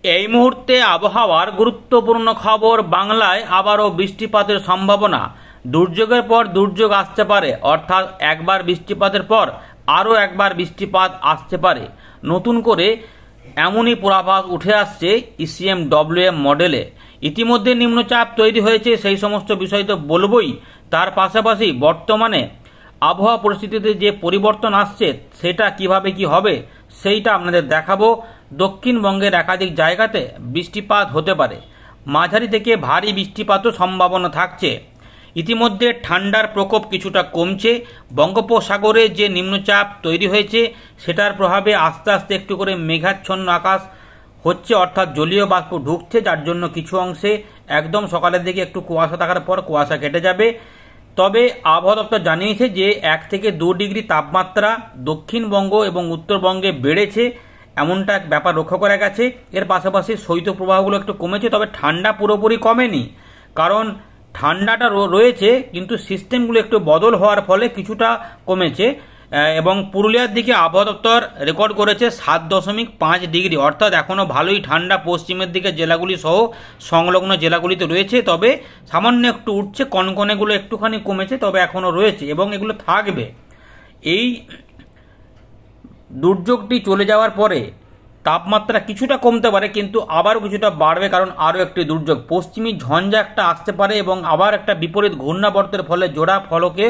এই মুহূর্তে আবহাওয়ার গুরুত্বপূর্ণ খবর। বাংলায় আবারও বৃষ্টিপাতের সম্ভাবনা। দুর্যোগের পর দুর্যোগ আসতে পারে, অর্থাৎ একবার বৃষ্টিপাতের পর আরও একবার বৃষ্টিপাত আসতে পারে। নতুন করে এমনই পূর্বাভাস উঠে আসছে ECMWM মডেলে। ইতিমধ্যে নিম্নচাপ তৈরি হয়েছে, সেই সমস্ত বিষয় তো বলবই। তার পাশাপাশি বর্তমানে আবহাওয়া পরিস্থিতিতে যে পরিবর্তন আসছে সেটা কিভাবে কি হবে সেইটা আপনাদের দেখাবো। দক্ষিণবঙ্গের একাধিক জায়গাতে বৃষ্টিপাত হতে পারে, মাঝারি থেকে ভারী বৃষ্টিপাতও সম্ভাবনা থাকছে। ইতিমধ্যে ঠান্ডার প্রকোপ কিছুটা কমছে। বঙ্গোপসাগরে যে নিম্নচাপ তৈরি হয়েছে সেটার প্রভাবে আস্তে আস্তে একটু করে মেঘাচ্ছন্ন আকাশ হচ্ছে, অর্থাৎ জলীয় বাষ্প ঢুকছে, যার জন্য কিছু অংশে একদম সকালের দিকে একটু কুয়াশা থাকার পর কুয়াশা কেটে যাবে। তবে আবহাওয়া দপ্তর জানিয়েছে যে 1 থেকে 2 ডিগ্রি তাপমাত্রা দক্ষিণবঙ্গ এবং উত্তরবঙ্গে বেড়েছে, এমনটা এক ব্যাপার লক্ষ্য করা গেছে। এর পাশাপাশি শৈত্যপ্রবাহগুলো একটু কমেছে, তবে ঠান্ডা পুরোপুরি কমেনি, কারণ ঠান্ডাটা রয়েছে কিন্তু সিস্টেমগুলো একটু বদল হওয়ার ফলে কিছুটা কমেছে। এবং পুরুলিয়ার দিকে আবহাওয়া দপ্তর রেকর্ড করেছে 7.5 ডিগ্রি, অর্থাৎ এখনও ভালোই ঠান্ডা পশ্চিমের দিকে জেলাগুলি সহ সংলগ্ন জেলাগুলিতে রয়েছে। তবে সামান্য একটু উঠছে, কনকনেগুলো একটুখানি কমেছে, তবে এখনও রয়েছে এবং এগুলো থাকবে। এই দুর্যোগটি চলে যাওয়ার পরে তাপমাত্রা কিছুটা কমতে পারে, কিন্তু আবারও কিছুটা বাড়বে, কারণ আরও একটি দুর্যোগ পশ্চিমী ঝঞ্ঝা একটা আসতে পারে এবং আবার একটা বিপরীত ঘূর্ণাবর্তের ফলে জোড়া ফলকে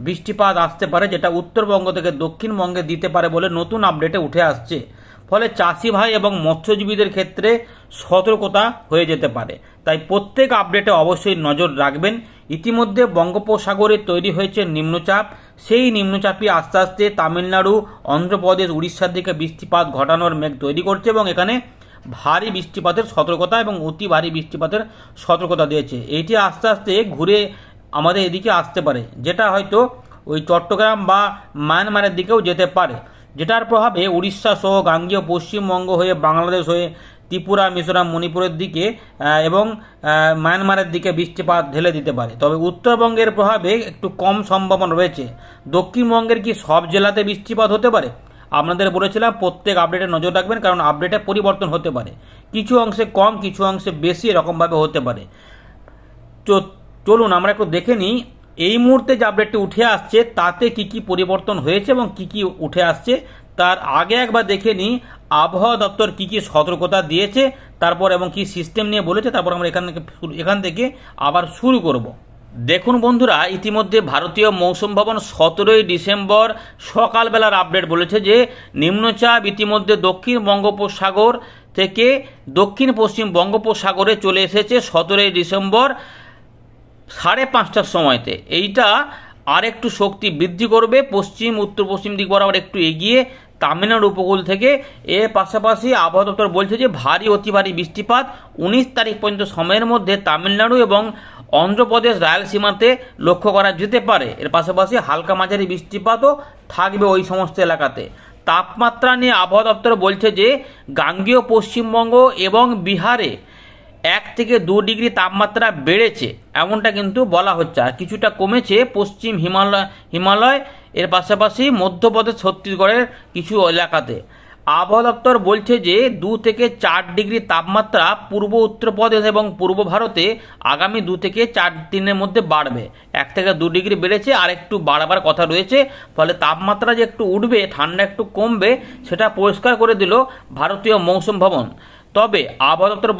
বৃষ্টিপাত আসতে পারে, যেটা উত্তরবঙ্গ থেকে দক্ষিণবঙ্গে দিতে পারে বলে নতুন আপডেটে উঠে আসছে। ফলে চাষি ভাই এবং মৎস্যজীবীদের ক্ষেত্রে সতর্কতা হয়ে যেতে পারে, তাই প্রত্যেক আপডেটে অবশ্যই নজর রাখবেন। ইতিমধ্যে বঙ্গোপসাগরে তৈরি হয়েছে নিম্নচাপ, সেই নিম্নচাপই আস্তে আস্তে তামিলনাড়ু, অন্ধ্রপ্রদেশ, উড়িষ্যার দিকে বৃষ্টিপাত ঘটানোর মেঘ তৈরি করছে এবং এখানে ভারী বৃষ্টিপাতের সতর্কতা এবং অতি ভারী বৃষ্টিপাতের সতর্কতা দিয়েছে। এইটি আস্তে আস্তে ঘুরে আমাদের এদিকে আসতে পারে, যেটা হয়তো ওই চট্টগ্রাম বা মায়ানমারের দিকেও যেতে পারে, যেটার প্রভাবে উড়িষ্যা সহ গাঙ্গেয় পশ্চিমবঙ্গ হয়ে বাংলাদেশ হয়ে ত্রিপুরা, মিজোরাম, মণিপুরের দিকে এবং মায়ানমারের দিকে বৃষ্টিপাত ঢেলে দিতে পারে। তবে উত্তরবঙ্গের প্রভাবে একটু কম সম্ভাবনা রয়েছে। দক্ষিণবঙ্গের কি সব জেলাতে বৃষ্টিপাত হতে পারে? আপনাদের বলেছিলাম প্রত্যেক আপডেটে নজর রাখবেন, কারণ আপডেটে পরিবর্তন হতে পারে, কিছু অংশে কম, কিছু অংশে বেশি, এরকমভাবে হতে পারে। চলুন আমরা একটু দেখে নিই এই মুহূর্তে যে আপডেটটি উঠে আসছে তাতে কি কি পরিবর্তন হয়েছে এবং কি কি উঠে আসছে। তার আগে একবার দেখে নিই আবহাওয়া দপ্তর কি কি সতর্কতা দিয়েছে, তারপর এবং কি সিস্টেম নিয়ে বলেছে, তারপর আমরা এখান থেকে আবার শুরু করব। দেখুন বন্ধুরা, ইতিমধ্যে ভারতীয় মৌসুম ভবন 17 ডিসেম্বর সকালবেলার আপডেট বলেছে যে নিম্নচাপ ইতিমধ্যে দক্ষিণ বঙ্গোপসাগর থেকে দক্ষিণ পশ্চিম বঙ্গোপসাগরে চলে এসেছে 17 ডিসেম্বর 5:30টার সময়তে। এইটা আর একটু শক্তি বৃদ্ধি করবে, পশ্চিম উত্তর পশ্চিম দিক বরাবর একটু এগিয়ে তামিলনাড়ু উপকূল থেকে। এর পাশাপাশি আবহাওয়া দপ্তর বলছে যে ভারী অতি ভারী বৃষ্টিপাত 19 তারিখ পর্যন্ত সময়ের মধ্যে তামিলনাড়ু এবং অন্ধ্রপ্রদেশ রায়লসীমাতে লক্ষ্য করা যেতে পারে। এর পাশাপাশি হালকা মাঝারি বৃষ্টিপাতও থাকবে ওই সমস্ত এলাকাতে। তাপমাত্রা নিয়ে আবহাওয়া দপ্তর বলছে যে গাঙ্গেয় পশ্চিমবঙ্গ এবং বিহারে 1 থেকে 2 ডিগ্রি তাপমাত্রা বেড়েছে, এমনটা কিন্তু বলা হচ্ছে। আর কিছুটা কমেছে পশ্চিম হিমালয় এর পাশাপাশি মধ্যপ্রদেশ, ছত্তিশগড়ের কিছু এলাকাতে। আবহাওয়া দপ্তর বলছে যে 2 থেকে 4 ডিগ্রি তাপমাত্রা পূর্ব উত্তরপ্রদেশ এবং পূর্ব ভারতে আগামী 2 থেকে 4 দিনের মধ্যে বাড়বে। 1 থেকে 2 ডিগ্রি বেড়েছে, আর একটু বাড়াবার কথা রয়েছে। ফলে তাপমাত্রা যে একটু উঠবে, ঠান্ডা একটু কমবে, সেটা পরিষ্কার করে দিল ভারতীয় মৌসুম ভবন। তবে আবহাওয়া দপ্তর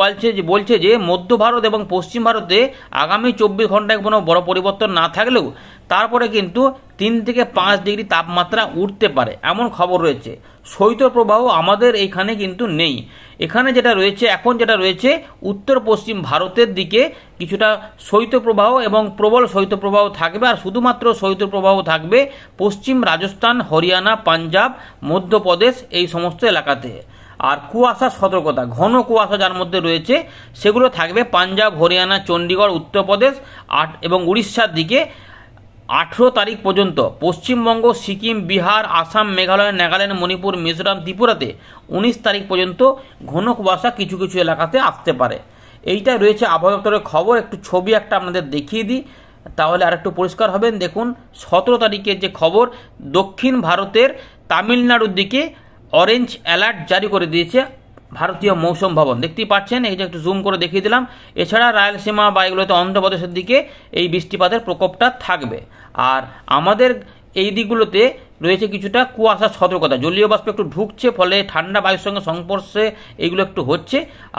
বলছে যে মধ্য ভারত এবং পশ্চিম ভারতে আগামী 24 ঘন্টায় কোনো বড় পরিবর্তন না থাকলেও তারপরে কিন্তু 3 থেকে 5 ডিগ্রি তাপমাত্রা উঠতে পারে, এমন খবর রয়েছে। শৈত্যপ্রবাহ আমাদের এইখানে কিন্তু নেই। এখানে যেটা রয়েছে উত্তর পশ্চিম ভারতের দিকে কিছুটা শৈত্যপ্রবাহ এবং প্রবল শৈত্যপ্রবাহ থাকবে, আর শুধুমাত্র শৈত্যপ্রবাহ থাকবে পশ্চিম রাজস্থান, হরিয়ানা, পাঞ্জাব, মধ্যপ্রদেশ এই সমস্ত এলাকাতে। আর কুয়াশার সতর্কতা, ঘন কুয়াশা যার মধ্যে রয়েছে সেগুলো থাকবে পাঞ্জাব, হরিয়ানা, চণ্ডীগড়, উত্তরপ্রদেশ এবং উড়িষ্যার দিকে 18 তারিখ পর্যন্ত। পশ্চিমবঙ্গ, সিকিম, বিহার, আসাম, মেঘালয়, নাগাল্যান্ড, মণিপুর, মিজোরাম, ত্রিপুরাতে 19 তারিখ পর্যন্ত ঘন কুয়াশা কিছু কিছু এলাকাতে আসতে পারে। এইটা রয়েছে আবহাওয়া দপ্তরের খবর। একটু ছবি একটা আপনাদের দেখিয়ে দিই, তাহলে আর একটু পরিষ্কার হবেন। দেখুন 17 তারিখের যে খবর, দক্ষিণ ভারতের তামিলনাড়ুর দিকে অরেঞ্জ অ্যালার্ট জারি করে দিয়েছে ভারতীয় মৌসুম ভবন দেখতেই পাচ্ছেন, এই যে একটু জুম করে দেখিয়ে দিলাম। এছাড়া রায়লসীমা বা এগুলোতে অন্ধ্রপ্রদেশের দিকে এই বৃষ্টিপাতের প্রকোপটা থাকবে। আর আমাদের এই দিকগুলোতে রয়েছে কিছুটা কুয়াশার সতর্কতা, জলীয় বাষ্প একটু ঢুকছে, ফলে ঠান্ডা বায়ুর সঙ্গে সংস্পর্শে এইগুলো একটু হচ্ছে।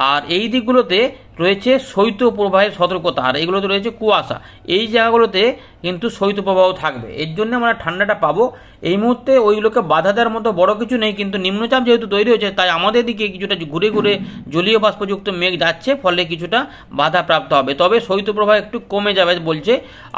আর এই দিকগুলোতে রয়েছে শৈত্যপ্রবাহের সতর্কতা, আর এইগুলোতে রয়েছে কুয়াশা। এই জায়গাগুলোতে কিন্তু শৈত্যপ্রবাহ থাকবে, এর জন্য আমরা ঠান্ডাটা পাবো। এই মুহূর্তে ওইগুলোকে বাধা দেওয়ার মতো বড় কিছু নেই, কিন্তু নিম্নচাপ যেহেতু তৈরি হয়েছে, তাই আমাদের দিকে কিছুটা ঘুরে ঘুরে জলীয় বাষ্পযুক্ত মেঘ যাচ্ছে, ফলে কিছুটা বাধা প্রাপ্ত হবে। তবে শৈত্যপ্রবাহ একটু কমে যাবে বলছে,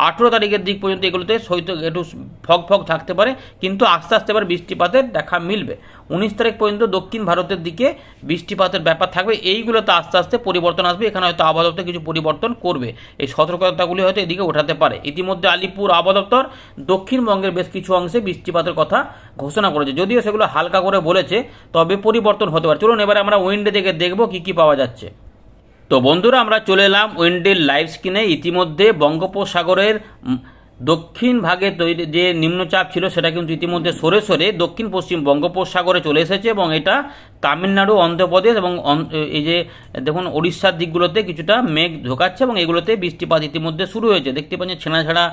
18 তারিখের দিক পর্যন্ত এগুলোতে শৈত্য একটু ফগ ফগ থাকতে পারে, কিন্তু আস্তে আস্তে এবার বৃষ্টিপাতের দেখা মিলবে। 19 তারিখ পর্যন্ত দক্ষিণ ভারতের দিকে বৃষ্টিপাতের ব্যাপার থাকবে। এইগুলোতে আস্তে আস্তে পরিবর্তন আসবে, এখানে হয়তো আবহাওয়া দপ্তর কিছু পরিবর্তন করবে, এই সতর্কতাগুলি হয়তো এদিকে ওঠাতে পারে। ইতিমধ্যে আলিপুর আবহাওয়া দপ্তর দক্ষিণবঙ্গের বেশ কিছু অংশে বৃষ্টিপাতের কথা ঘোষণা করেছে, যদিও সেগুলো হালকা করে বলেছে, তবে পরিবর্তন হতে পারে। চলুন এবারে আমরা উইন্ডে থেকে দেখবো কি কি পাওয়া যাচ্ছে। তো বন্ধুরা, আমরা চলে এলাম উইন্ডের লাইভ স্ক্রিনে। ইতিমধ্যে বঙ্গোপসাগরের দক্ষিণ ভাগে তৈরি যে নিম্নচাপ ছিল, সেটা কিন্তু ইতিমধ্যে সরে সরে দক্ষিণ পশ্চিম বঙ্গোপসাগরে চলে এসেছে, এবং এটা তামিলনাড়ু, অন্ধ্রপ্রদেশ এবং এই যে দেখুন ওড়িশার দিকগুলোতে কিছুটা মেঘ ঢোকাচ্ছে, এবং এগুলোতে বৃষ্টিপাত ইতিমধ্যে শুরু হয়েছে। দেখতে পাচ্ছেন ছেঁড়া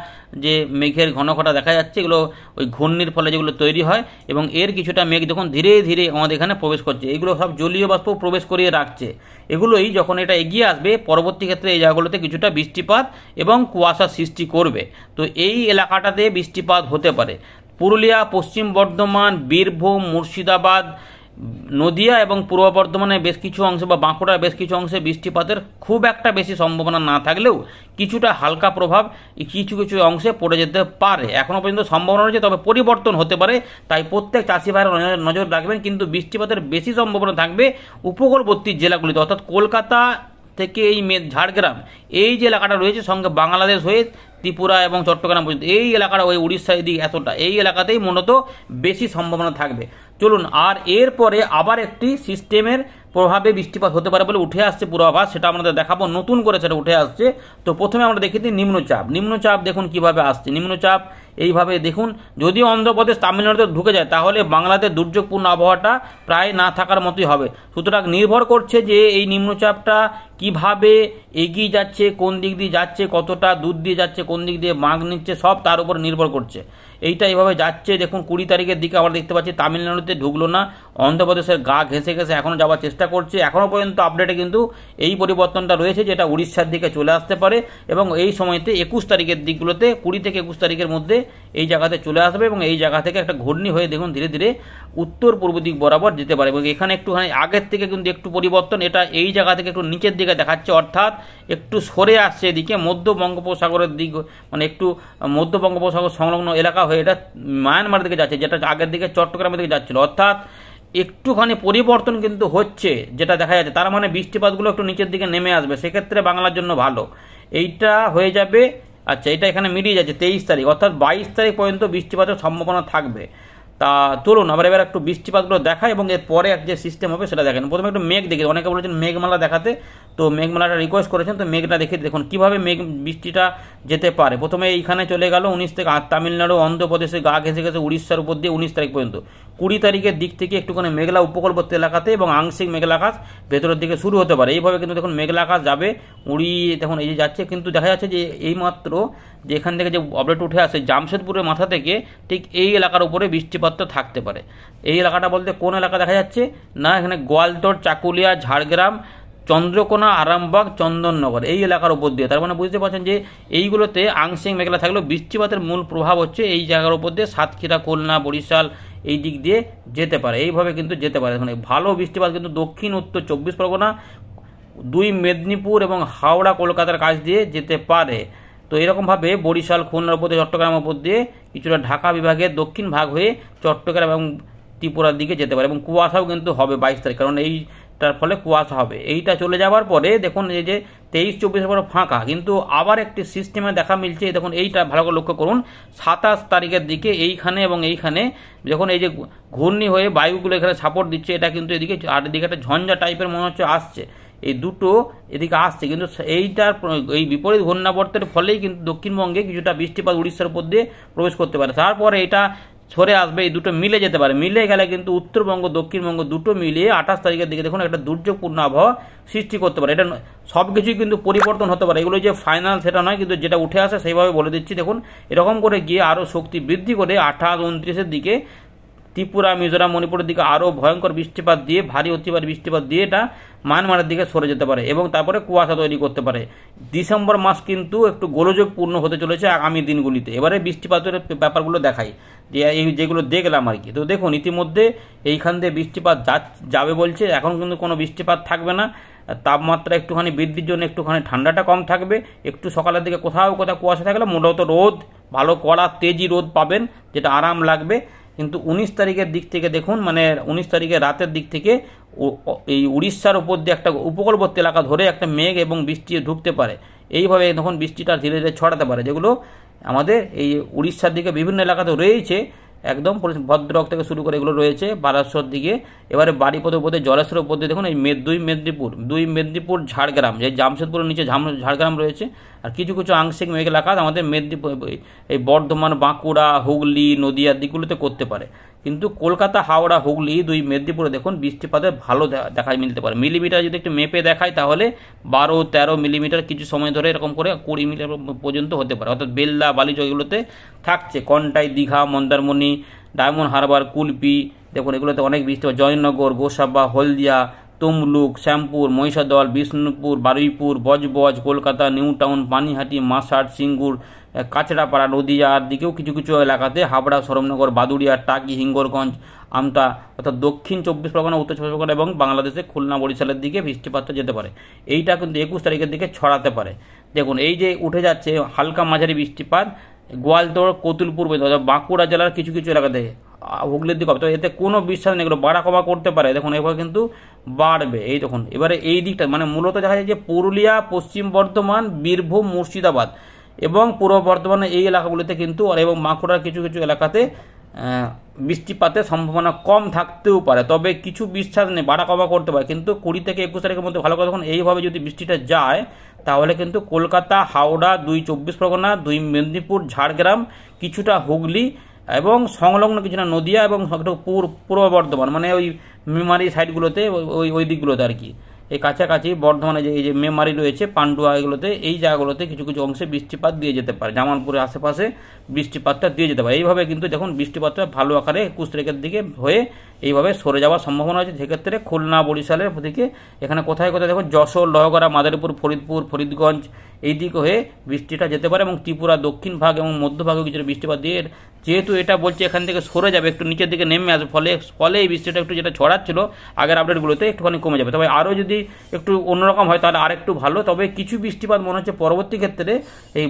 যে মেঘের ঘনঘটা দেখা যাচ্ছে, এগুলো ওই ঘূর্ণির ফলে যেগুলো তৈরি হয়, এবং এর কিছুটা মেঘ যখন ধীরে ধীরে আমাদের এখানে প্রবেশ করছে, এগুলো সব জলীয় বাষ্প প্রবেশ করিয়ে রাখছে। এগুলোই যখন এটা এগিয়ে আসবে, পরবর্তী ক্ষেত্রে এই জায়গাগুলোতে কিছুটা বৃষ্টিপাত এবং কুয়াশার সৃষ্টি করবে। তো এই এলাকাটাতে বৃষ্টিপাত হতে পারে। পুরুলিয়া, পশ্চিম বর্ধমান, বীরভূম, মুর্শিদাবাদ, নদিয়া এবং পূর্ব বর্ধমানে বেশ কিছু অংশে বা বাঁকুড়ার বেশ কিছু অংশে বৃষ্টিপাতের খুব একটা বেশি সম্ভাবনা না থাকলেও কিছুটা হালকা প্রভাব কিছু কিছু অংশে পড়ে যেতে পারে। এখনও পর্যন্ত সম্ভাবনা রয়েছে, তবে পরিবর্তন হতে পারে, তাই প্রত্যেক চাষি ভাইয়েরা নজর রাখবেন। কিন্তু বৃষ্টিপাতের বেশি সম্ভাবনা থাকবে উপকূলবর্তী জেলাগুলিতে, অর্থাৎ কলকাতা থেকে এই ঝাড়গ্রাম এই যে এলাকাটা রয়েছে, সঙ্গে বাংলাদেশ হয়ে ত্রিপুরা এবং চট্টগ্রাম পর্যন্ত এই এলাকাটা, ওই উড়িষ্যা এদিক এতটা, এই এলাকাতেই মূলত বেশি সম্ভাবনা থাকবে। চলুন, আর এরপরে আবার একটি সিস্টেমের প্রভাবে বৃষ্টিপাত হতে পারে বলে উঠে আসছে পূর্বাভাস, সেটা আমাদের দেখাবো, নতুন করে সেটা উঠে আসছে। তো প্রথমে আমরা দেখে দিই নিম্নচাপ দেখুন কিভাবে আসছে। নিম্নচাপ এইভাবে দেখুন, যদি অন্ধ্রপ্রদেশ তামিলনাড়ুতে ঢুকে যায়, তাহলে বাংলাদেশ দুর্যোগপূর্ণ আবহাওয়াটা প্রায় না থাকার মতোই হবে। সুতরাং নির্ভর করছে যে এই নিম্নচাপটা কিভাবে এগিয়ে যাচ্ছে, কোন দিক দিয়ে যাচ্ছে, কতটা দূর দিয়ে যাচ্ছে, কোন দিক দিয়ে বাঁক নিচ্ছে, সব তার উপর নির্ভর করছে। এইটা এইভাবে যাচ্ছে। দেখুন 20 তারিখের দিকে আমরা দেখতে পাচ্ছি তামিলনাড়ুতে ঢুকলো না, অন্ধ্রপ্রদেশের গা ঘেঁষে ঘেঁষে এখনও যাওয়ার চেষ্টা করছে। এখনও পর্যন্ত আপডেটে কিন্তু এই পরিবর্তনটা রয়েছে, যেটা উড়িষ্যার দিকে চলে আসতে পারে, এবং এই সময়তে 21 তারিখের দিকগুলোতে 20 থেকে 21 তারিখের মধ্যে এই জায়গাতে চলে আসবে, এবং এই জায়গা থেকে একটা ঘূর্ণি হয়ে দেখুন ধীরে ধীরে উত্তর পূর্ব দিক বরাবর যেতে পারে। এবং এখানে একটুখানি আগের থেকে কিন্তু একটু পরিবর্তন, এটা এই জায়গা থেকে একটু নিচের দিকে দেখাচ্ছে, অর্থাৎ একটু সরে আসছে এদিকে মধ্য বঙ্গোপসাগরের দিক, মানে একটু মধ্য বঙ্গোপসাগর সংলগ্ন এলাকা হয়ে এটা মায়ানমার দিকে যাচ্ছে, যেটা আগের দিকে চট্টগ্রামের দিকে যাচ্ছিল। অর্থাৎ একটুখানি পরিবর্তন কিন্তু হচ্ছে, যেটা দেখা যাচ্ছে। তার মানে বৃষ্টিপাতগুলো একটু নিচের দিকে নেমে আসবে, সেক্ষেত্রে বাংলার জন্য ভালো। এইটা হয়ে যাবে। আচ্ছা, এটা এখানে মিলিয়ে যাচ্ছে 23 তারিখ, অর্থাৎ 22 তারিখ পর্যন্ত বৃষ্টিপাতের সম্ভাবনা থাকবে। তা চলুন আমরা এবার একটু বৃষ্টিপাতগুলো দেখাই, এবং এর পরে যে সিস্টেম হবে সেটা দেখেন। প্রথমে একটু মেঘ দেখি, অনেকে বলেছেন মেঘমালা দেখাতে, তো মেঘমালাটা রিকোয়েস্ট করেছেন, তো মেঘটা দেখে দেখুন কীভাবে বৃষ্টিটা যেতে পারে। প্রথমে এইখানে চলে গেল 19 থেকে তামিলনাড়ু, অন্ধ্রপ্রদেশে গা ঘেঁষে গেছে উড়িষ্যার উপর দিয়ে 19 তারিখ পর্যন্ত। 20 তারিখের দিক থেকে একটুখানি মেঘলা উপকূলবর্তী এলাকাতে এবং আংশিক মেঘলা আকাশ ভেতরের দিকে শুরু হতে পারে। এইভাবে কিন্তু দেখুন মেঘলা আকাশ যাবে, দেখুন এই যে যাচ্ছে, কিন্তু দেখা যাচ্ছে যে এইমাত্র যে এখান থেকে যে আপডেট উঠে আসে জামশেদপুরের মাথা থেকে ঠিক এই এলাকার উপরে বৃষ্টিপাতটা থাকতে পারে। এই এলাকাটা বলতে কোন এলাকা দেখা যাচ্ছে না, এখানে গোয়ালতোড়, চাকুলিয়া, ঝাড়গ্রাম, চন্দ্রকোনা, আরামবাগ, চন্দননগর এই এলাকার উপর দিয়ে। তার মানে বুঝতে পারছেন যে এইগুলোতে আংশিক মেঘলা থাকলেও বৃষ্টিপাতের মূল প্রভাব হচ্ছে এই জায়গার উপর দিয়ে, সাতক্ষীরা, খুলনা, বরিশাল এই দিক দিয়ে যেতে পারে। এইভাবে কিন্তু যেতে পারে। মানে ভালো বৃষ্টিপাত কিন্তু দক্ষিণ উত্তর 24 পরগনা, 2 মেদিনীপুর এবং হাওড়া, কলকাতার কাছ দিয়ে যেতে পারে। তো এরকমভাবে বরিশাল, খুলনার উপর দিয়ে, চট্টগ্রামের উপর দিয়ে কিছুটা ঢাকা বিভাগের দক্ষিণ ভাগ হয়ে চট্টগ্রাম এবং ত্রিপুরার দিকে যেতে পারে, এবং কুয়াশাও কিন্তু হবে 22 তারিখ, কারণ এইটার ফলে কুয়াশা হবে। এইটা চলে যাওয়ার পরে দেখুন এই যে 23-24 পরে ফাঁকা, কিন্তু আবার একটি সিস্টেমে দেখা মিলছে। দেখুন এইটা ভালো করে লক্ষ্য করুন, 27 তারিখের দিকে এইখানে এবং এইখানে যখন এই যে ঘূর্ণি হয়ে বায়ুগুলো এখানে সাপোর্ট দিচ্ছে, এটা কিন্তু এদিকে আর এদিকে একটা ঝঞ্ঝা টাইপের মনে হচ্ছে আসছে, এই দুটো এদিকে আসছে। কিন্তু এইটার এই বিপরীত ঘূর্ণাবর্তের ফলেই কিন্তু দক্ষিণবঙ্গে কিছুটা বৃষ্টিপাত উড়িষ্যার উপর দিয়ে প্রবেশ করতে পারে। তারপরে এটা সরে আসবে, এই দুটো মিলে যেতে পারে। মিলে গেলে কিন্তু উত্তরবঙ্গ দক্ষিণবঙ্গ দুটো মিলিয়ে 28 তারিখের দিকে দেখুন একটা দুর্যোগপূর্ণ আবহাওয়া সৃষ্টি করতে পারে। এটা সব কিছুই কিন্তু পরিবর্তন হতে পারে, এগুলো যে ফাইনাল সেটা নয়, কিন্তু যেটা উঠে আসে সেইভাবে বলে দিচ্ছি। দেখুন এরকম করে গিয়ে আরও শক্তি বৃদ্ধি করে 28, 29-এর দিকে ত্রিপুরা, মিজোরাম, মণিপুরের দিকে আরও ভয়ঙ্কর বৃষ্টিপাত দিয়ে, ভারী অতি ভারী বৃষ্টিপাত দিয়ে এটা মায়ানমারের দিকে সরে যেতে পারে এবং তারপরে কুয়াশা তৈরি করতে পারে। ডিসেম্বর মাস কিন্তু একটু গোলযোগপূর্ণ হতে চলেছে আগামী দিনগুলিতে। এবারে বৃষ্টিপাতের ব্যাপারগুলো দেখাই, যে এই যেগুলো দেখলাম আর কি। তো দেখুন ইতিমধ্যে এইখান দিয়ে বৃষ্টিপাত যাবে বলছে, এখন কিন্তু কোনো বৃষ্টিপাত থাকবে না। তাপমাত্রা একটুখানি বৃদ্ধির জন্য একটুখানি ঠান্ডাটা কম থাকবে, একটু সকালের দিকে কোথাও কোথাও কুয়াশা থাকলে মূলত রোদ, ভালো কড়া তেজি রোদ পাবেন, যেটা আরাম লাগবে। কিন্তু 19 তারিখের দিক থেকে দেখুন, মানে 19 তারিখের রাতের দিক থেকে এই উড়িষ্যার উপর দিয়ে একটা উপকূলবর্তী এলাকা ধরে একটা মেঘ এবং বৃষ্টি ঢুকতে পারে। এইভাবে তখন বৃষ্টিটা ধীরে ধীরে ছড়াতে পারে, যেগুলো আমাদের এই উড়িষ্যার দিকে বিভিন্ন এলাকাতে রয়েছে, একদম ভদ্রক থেকে শুরু করে এগুলো রয়েছে বারাসত দিকে। এবারে বাড়িপদ উপর দিয়ে, জলেশ্বরের উপর দিয়ে দেখুন এই দুই মেদিনীপুর ঝাড়গ্রাম, যে জামশেদপুরের নিচে ঝাড়গ্রাম রয়েছে, আর কিছু কিছু আংশিক মেঘ এলাকা আমাদের মেদিনীপুর, এই বর্ধমান, বাঁকুড়া, হুগলি, নদিয়ার দিকগুলোতে করতে পারে। কিন্তু কলকাতা, হাওড়া, হুগলি, দুই মেদিনীপুরে দেখুন বৃষ্টিপাতের ভালো দেখা মিলতে পারে। মিলিমিটার যদি একটু মেপে দেখায় তাহলে 12-13 মিলিমিটার কিছু সময় ধরে এরকম করে 20 মিলিমিটার পর্যন্ত হতে পারে। অর্থাৎ বেল্লা, বালিচক এগুলোতে থাকছে। কন্টাই, দীঘা, মন্দারমণি, ডায়মন্ড হারবার, কুলপি, দেখুন এগুলোতে অনেক বৃষ্টিপাত। জয়নগর, গোসাবা, হলদিয়া, তমলুক, শ্যামপুর, মহিষাদল, বিষ্ণুপুর, বারুইপুর, বজবজ, কলকাতা, নিউ টাউন, পানিহাটি, মাসাট, সিঙ্গুর, কাছড়াপাড়া, নদীয়ার দিকেও কিছু কিছু এলাকাতে, হাবড়া, সরমনগর, বাদুড়িয়া, টাকি, হিঙ্গরগঞ্জ, আমতা, অর্থাৎ দক্ষিণ 24 পরগনা, উত্তর 24 পরগনা এবং বাংলাদেশে খুলনা, বরিশালের দিকে বৃষ্টিপাতটা যেতে পারে। এইটা কিন্তু 21 তারিখের দিকে ছড়াতে পারে। দেখুন এই যে উঠে যাচ্ছে হালকা মাঝারি বৃষ্টিপাত গোয়ালতোড়, কতুলপুর, বাঁকুড়া জেলার কিছু কিছু এলাকাতে, হুগলির দিকে হবে। তো এতে কোনো বিশ্বাস নেই, এগুলো বাড়া কমা করতে পারে। দেখুন এবার কিন্তু বাড়বে। এই দেখুন এবারে এই দিকটা মানে মূলত দেখা যায় যে পুরুলিয়া, পশ্চিম বর্ধমান, বীরভূম, মুর্শিদাবাদ এবং পূর্ব বর্ধমানের এই এলাকাগুলিতে কিন্তু, এবং বাঁকুড়ার কিছু কিছু এলাকাতে বৃষ্টিপাতের সম্ভাবনা কম থাকতেও পারে। তবে কিছু বিশ্বাস নেই, বাড়া কমা করতে পারে। কিন্তু 20 থেকে 21 তারিখের মধ্যে ভালো করে দেখুন এইভাবে যদি বৃষ্টিটা যায় তাহলে কিন্তু কলকাতা, হাওড়া, 2 24 পরগনা, 2 মেদিনীপুর, ঝাড়গ্রাম, কিছুটা হুগলি এবং সংলগ্ন কিছুটা নদিয়া এবং একটু পূর্ব বর্ধমান, মানে ওই মেমারি সাইডগুলোতে, ওই দিকগুলোতে আর কি, এই কাছাকাছি বর্ধমানে যে এই যে মেমারি রয়েছে, পান্ডুয়া, এগুলোতে, এই জায়গাগুলোতে কিছু কিছু অংশে বৃষ্টিপাত দিয়ে যেতে পারে। জামালপুরের আশেপাশে বৃষ্টিপাতটা দিয়ে যেতে পারে। এইভাবে কিন্তু দেখুন বৃষ্টিপাতটা ভালো আকারে 21 তারিখের দিকে হয়ে এইভাবে সরে যাওয়ার সম্ভাবনা আছে। সেক্ষেত্রে খুলনা, বরিশালের দিকে, এখানে কোথায় কোথায় দেখুন যশোর, লোহাগড়া, মাদারীপুর, ফরিদপুর, ফরিদগঞ্জ এই দিকে হয়ে বৃষ্টিটা যেতে পারে এবং ত্রিপুরা দক্ষিণ ভাগ এবং মধ্যভাগেও কিছু বৃষ্টিপাত দিয়ে, যেহেতু এটা বলছে এখান থেকে সরে যাবে, একটু নিচের দিকে নেমে আসবে, ফলে এই বৃষ্টিটা একটু যেটা ছড়াচ্ছিল আগের আপডেটগুলোতে একটুখানি কমে যাবে। তবে আরও যদি একটু অন্যরকম হয় তাহলে আরেকটু ভালো। তবে কিছু বৃষ্টিপাত মনে হচ্ছে পরবর্তী ক্ষেত্রে এই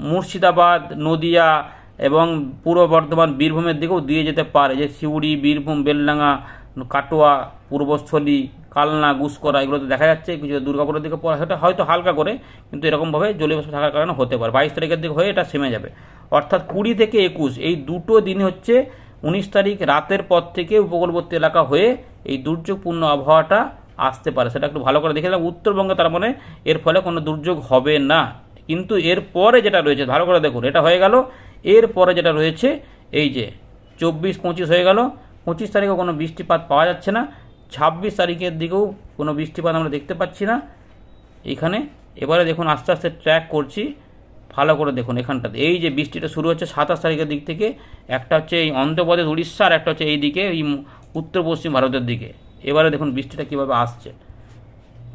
মুর্শিদাবাদ, নদিয়া এবং পূর্ব বর্ধমান, বীরভূমের দিকেও দিয়ে যেতে পারে। যে সিউড়ি, বীরভূম, বেলডাঙ্গা, কাটোয়া, পূর্বস্থলী, কালনা, গুসকরা এগুলোতে দেখা যাচ্ছে কিছু দুর্গাপুরের দিকে সেটা হয়তো হালকা করে, কিন্তু এরকমভাবে জলীয়বাষ্প থাকার কারণে হতে পারে। 22 তারিখের দিকে হয়ে এটা থেমে যাবে। অর্থাৎ 20 থেকে 21 এই দুটো দিন হচ্ছে 19 তারিখ রাতের পর থেকে উপকূলবর্তী এলাকা হয়ে এই দুর্যোগপূর্ণ আবহাওয়াটা আসতে পারে। সেটা একটু ভালো করে দেখে নিলাম। উত্তরবঙ্গে তার মানে এর ফলে কোনো দুর্যোগ হবে না। কিন্তু এর পরে যেটা রয়েছে ভালো করে দেখুন, এটা হয়ে গেল। এর পরে যেটা রয়েছে এই যে 24-25 হয়ে গেল, 25 তারিখেও কোনো বৃষ্টিপাত পাওয়া যাচ্ছে না, 26 তারিখের দিকেও কোনো বৃষ্টিপাত আমরা দেখতে পাচ্ছি না এখানে। এবারে দেখুন আস্তে আস্তে ট্র্যাক করছি, ভালো করে দেখুন এখানটাতে এই যে বৃষ্টিটা শুরু হচ্ছে 27 তারিখের দিক থেকে, একটা হচ্ছে এই অন্ধ্রপ্রদেশ, উড়িষ্যা, আর একটা হচ্ছে এই দিকে এই উত্তর পশ্চিম ভারতের দিকে। এবারে দেখুন বৃষ্টিটা কীভাবে আসছে,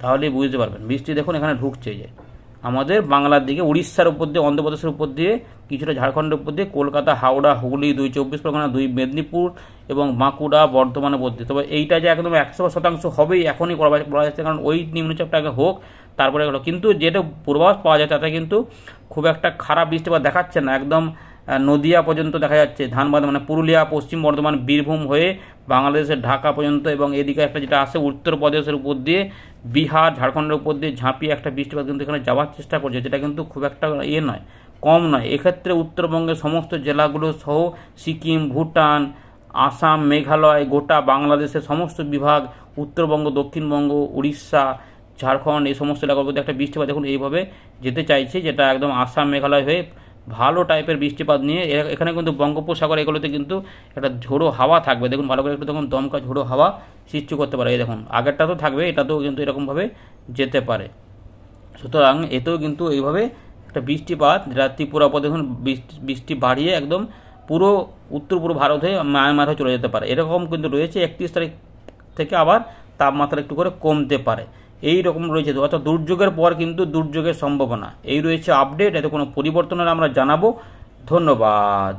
তাহলেই বুঝতে পারবেন। বৃষ্টি দেখুন এখানে ঢুকছে, যে আমাদের বাংলার দিকে, উড়িষ্যার উপর দিয়ে, অন্ধ্রপ্রদেশের উপর দিয়ে, কিছুটা ঝাড়খণ্ডের উপর দিয়ে, কলকাতা, হাওড়া, হুগলি, 2 24 পরগনা, 2 মেদিনীপুর এবং বাঁকুড়া, বর্ধমানের উপর দিয়ে। তবে এইটা যে একদম 100% হবেই এখনই বলা যাচ্ছে, কারণ ওই নিম্নচাপটা আগে হোক তারপরে হলো। কিন্তু যেটা পূর্বাভাস পাওয়া যায় তাতে কিন্তু খুব একটা খারাপ বৃষ্টিপাত দেখাচ্ছে না। একদম নদিয়া পর্যন্ত দেখা যাচ্ছে, ধানবাদ মানে পুরুলিয়া, পশ্চিম বর্ধমান, বীরভূম হয়ে বাংলাদেশের ঢাকা পর্যন্ত, এবং এদিকে একটা যেটা আসে উত্তরপ্রদেশের উপর দিয়ে, বিহার, ঝাড়খণ্ডের উপর দিয়ে ঝাঁপিয়ে একটা বৃষ্টিপাত কিন্তু এখানে যাওয়ার চেষ্টা করছে, যেটা কিন্তু খুব একটা নয়, কম নয়। এক্ষেত্রে উত্তরবঙ্গের সমস্ত জেলাগুলো সহ সিকিম, ভুটান, আসাম, মেঘালয়, গোটা বাংলাদেশের সমস্ত বিভাগ, উত্তরবঙ্গ, দক্ষিণবঙ্গ, উড়িষ্যা, ঝাড়খণ্ড, এই সমস্ত এলাকার মধ্যে একটা বৃষ্টিপাত দেখুন এইভাবে যেতে চাইছে, যেটা একদম আসাম, মেঘালয় হয়ে ভালো টাইপের বৃষ্টিপাত নিয়ে এখানে কিন্তু বঙ্গোপসাগর এগুলোতে কিন্তু একটা ঝোড়ো হাওয়া থাকবে। দেখুন ভালো করে একটু দেখুন, দমকা ঝোড়ো হাওয়া সৃষ্টি করতে পারে। এই দেখুন আগেরটা তো থাকবে, এটাতেও কিন্তু এরকমভাবে যেতে পারে। সুতরাং এতেও কিন্তু এইভাবে একটা বৃষ্টিপাত, যেটা ত্রিপুরার পর দেখুন বৃষ্টি বাড়িয়ে একদম পুরো উত্তর পূর্ব ভারত হয়ে মায়ানমার হয়ে চলে যেতে পারে। এরকম কিন্তু রয়েছে। 31 তারিখ থেকে আবার তাপমাত্রা একটু করে কমতে পারে, এই রকম রয়েছে। অর্থাৎ দুর্যোগের পর কিন্তু দুর্যোগের সম্ভাবনা এই রয়েছে আপডেট। এতে কোনো পরিবর্তনের আমরা জানাবো। ধন্যবাদ।